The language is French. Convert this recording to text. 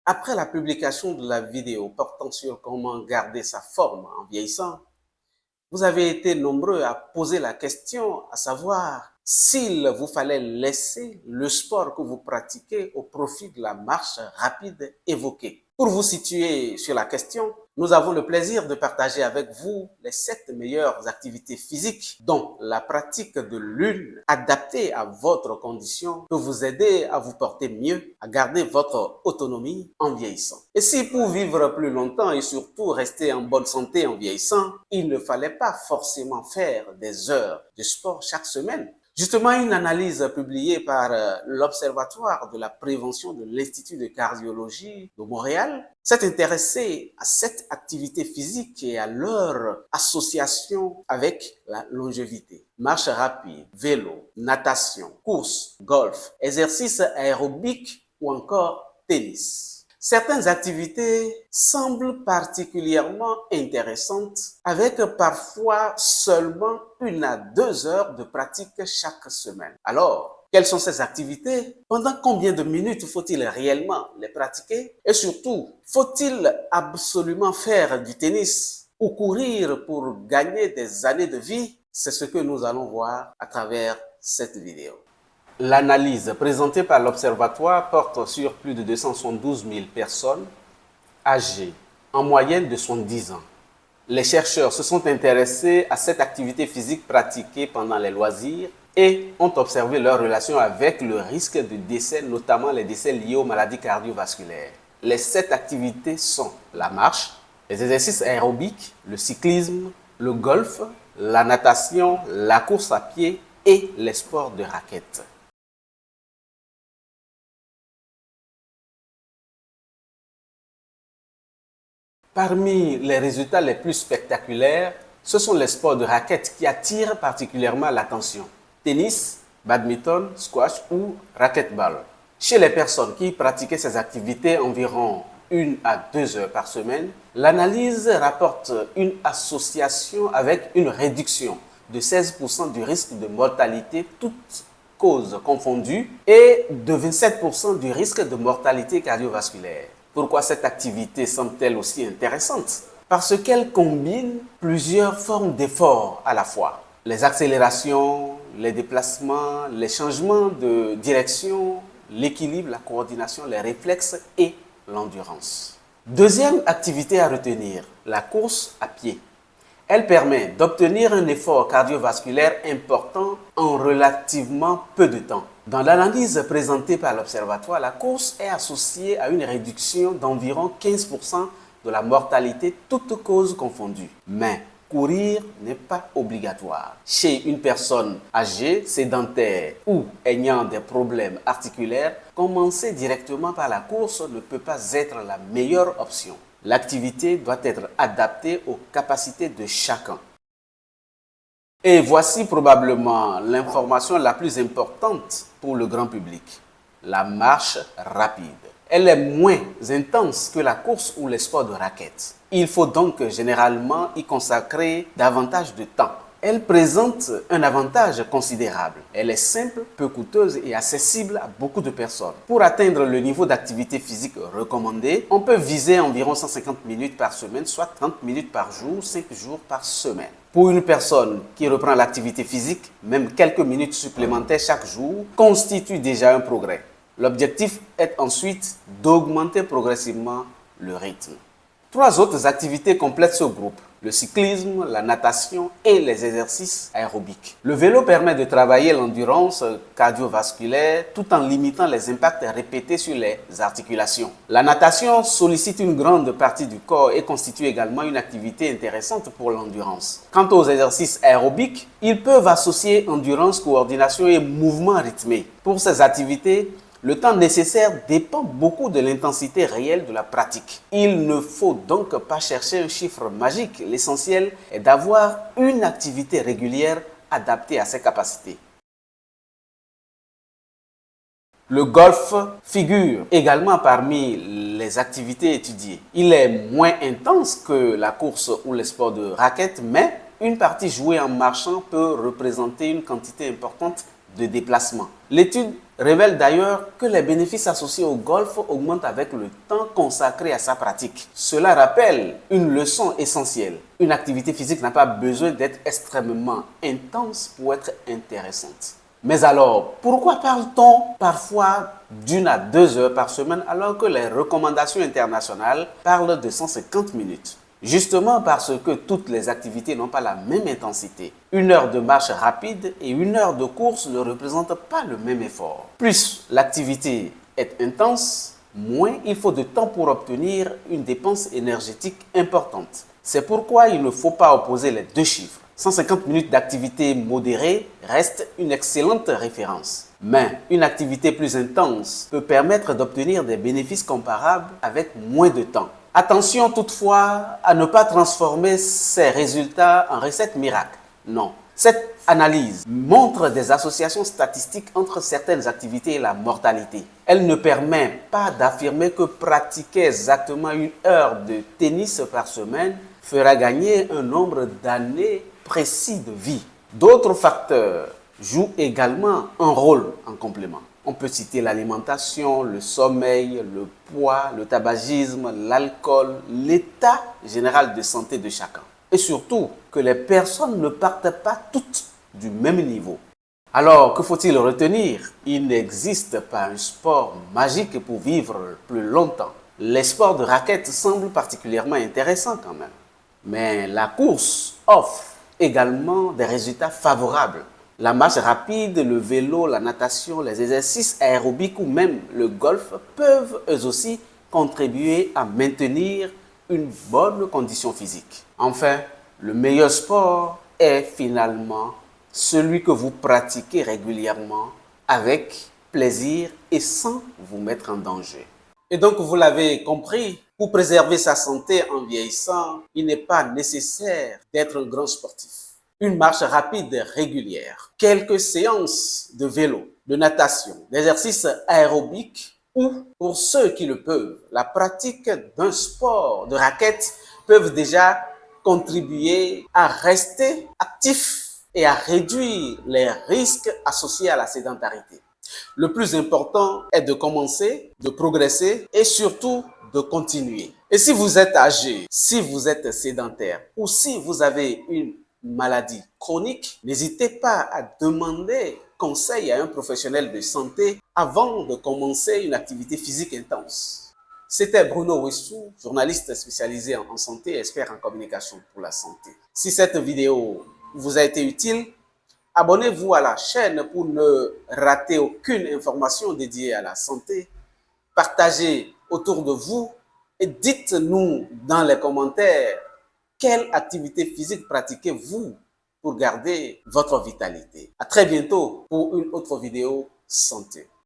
Après la publication de la vidéo portant sur comment garder sa forme en vieillissant, vous avez été nombreux à poser la question, à savoir s'il vous fallait laisser le sport que vous pratiquez au profit de la marche rapide évoquée. Pour vous situer sur la question, nous avons le plaisir de partager avec vous les 7 meilleures activités physiques dont la pratique de l'une adaptée à votre condition peut vous aider à vous porter mieux, à garder votre autonomie en vieillissant. Et si pour vivre plus longtemps et surtout rester en bonne santé en vieillissant, il ne fallait pas forcément faire des heures de sport chaque semaine. Justement, une analyse publiée par l'Observatoire de la prévention de l'Institut de cardiologie de Montréal s'est intéressée à cette activité physique et à leur association avec la longévité. Marche rapide, vélo, natation, course, golf, exercice aérobique ou encore tennis. Certaines activités semblent particulièrement intéressantes avec parfois seulement 1 à 2 heures de pratique chaque semaine. Alors, quelles sont ces activités? Pendant combien de minutes faut-il réellement les pratiquer? Et surtout, faut-il absolument faire du tennis ou courir pour gagner des années de vie? C'est ce que nous allons voir à travers cette vidéo. L'analyse présentée par l'Observatoire porte sur plus de 272 000 personnes âgées en moyenne de 70 ans. Les chercheurs se sont intéressés à cette activité physique pratiquée pendant les loisirs et ont observé leur relation avec le risque de décès, notamment les décès liés aux maladies cardiovasculaires. Les 7 activités sont la marche, les exercices aérobiques, le cyclisme, le golf, la natation, la course à pied et les sports de raquettes. Parmi les résultats les plus spectaculaires, ce sont les sports de raquettes qui attirent particulièrement l'attention. Tennis, badminton, squash ou racquetball. Chez les personnes qui pratiquaient ces activités environ 1 à 2 heures par semaine, l'analyse rapporte une association avec une réduction de 16% du risque de mortalité, toutes causes confondues, et de 27% du risque de mortalité cardiovasculaire. Pourquoi cette activité semble-t-elle aussi intéressante? Parce qu'elle combine plusieurs formes d'efforts à la fois. Les accélérations, les déplacements, les changements de direction, l'équilibre, la coordination, les réflexes et l'endurance. Deuxième activité à retenir, la course à pied. Elle permet d'obtenir un effort cardiovasculaire important en relativement peu de temps. Dans l'analyse présentée par l'Observatoire, la course est associée à une réduction d'environ 15% de la mortalité, toutes causes confondues. Mais courir n'est pas obligatoire. Chez une personne âgée, sédentaire ou ayant des problèmes articulaires, commencer directement par la course ne peut pas être la meilleure option. L'activité doit être adaptée aux capacités de chacun. Et voici probablement l'information la plus importante pour le grand public. La marche rapide. Elle est moins intense que la course ou les sports de raquettes. Il faut donc généralement y consacrer davantage de temps. Elle présente un avantage considérable. Elle est simple, peu coûteuse et accessible à beaucoup de personnes. Pour atteindre le niveau d'activité physique recommandé, on peut viser environ 150 minutes par semaine, soit 30 minutes par jour, 5 jours par semaine. Pour une personne qui reprend l'activité physique, même quelques minutes supplémentaires chaque jour constituent déjà un progrès. L'objectif est ensuite d'augmenter progressivement le rythme. 3 autres activités complètent ce groupe: le cyclisme, la natation et les exercices aérobiques. Le vélo permet de travailler l'endurance cardiovasculaire tout en limitant les impacts répétés sur les articulations. La natation sollicite une grande partie du corps et constitue également une activité intéressante pour l'endurance. Quant aux exercices aérobiques, ils peuvent associer endurance, coordination et mouvement rythmé. Pour ces activités, le temps nécessaire dépend beaucoup de l'intensité réelle de la pratique. Il ne faut donc pas chercher un chiffre magique. L'essentiel est d'avoir une activité régulière adaptée à ses capacités. Le golf figure également parmi les activités étudiées. Il est moins intense que la course ou les sports de raquettes, mais une partie jouée en marchant peut représenter une quantité importante de déplacement. L'étude révèle d'ailleurs que les bénéfices associés au golf augmentent avec le temps consacré à sa pratique. Cela rappelle une leçon essentielle. Une activité physique n'a pas besoin d'être extrêmement intense pour être intéressante. Mais alors, pourquoi parle-t-on parfois d'1 à 2 heures par semaine alors que les recommandations internationales parlent de 150 minutes? Justement parce que toutes les activités n'ont pas la même intensité. 1 heure de marche rapide et 1 heure de course ne représentent pas le même effort. Plus l'activité est intense, moins il faut de temps pour obtenir une dépense énergétique importante. C'est pourquoi il ne faut pas opposer les deux chiffres. 150 minutes d'activité modérée reste une excellente référence. Mais une activité plus intense peut permettre d'obtenir des bénéfices comparables avec moins de temps. Attention toutefois à ne pas transformer ces résultats en recettes miracles. Non. Cette analyse montre des associations statistiques entre certaines activités et la mortalité. Elle ne permet pas d'affirmer que pratiquer exactement 1 heure de tennis par semaine fera gagner un nombre d'années précis de vie. D'autres facteurs jouent également un rôle en complément. On peut citer l'alimentation, le sommeil, le poids, le tabagisme, l'alcool, l'état général de santé de chacun. Et surtout, que les personnes ne partent pas toutes du même niveau. Alors, que faut-il retenir? Il n'existe pas un sport magique pour vivre plus longtemps. Les sports de raquettes semblent particulièrement intéressants quand même. Mais la course offre également des résultats favorables. La marche rapide, le vélo, la natation, les exercices aérobiques ou même le golf peuvent eux aussi contribuer à maintenir une bonne condition physique. Enfin, le meilleur sport est finalement celui que vous pratiquez régulièrement avec plaisir et sans vous mettre en danger. Et donc, vous l'avez compris, pour préserver sa santé en vieillissant, il n'est pas nécessaire d'être un grand sportif. Une marche rapide régulière, quelques séances de vélo, de natation, d'exercices aérobiques ou, pour ceux qui le peuvent, la pratique d'un sport de raquette peuvent déjà contribuer à rester actif et à réduire les risques associés à la sédentarité. Le plus important est de commencer, de progresser et surtout de continuer. Et si vous êtes âgé, si vous êtes sédentaire ou si vous avez une maladie chronique, n'hésitez pas à demander conseil à un professionnel de santé avant de commencer une activité physique intense. C'était Bruno Wessou, journaliste spécialisé en santé et expert en communication pour la santé. Si cette vidéo vous a été utile, abonnez-vous à la chaîne pour ne rater aucune information dédiée à la santé. Partagez autour de vous et dites-nous dans les commentaires quelle activité physique pratiquez-vous pour garder votre vitalité. À très bientôt pour une autre vidéo santé.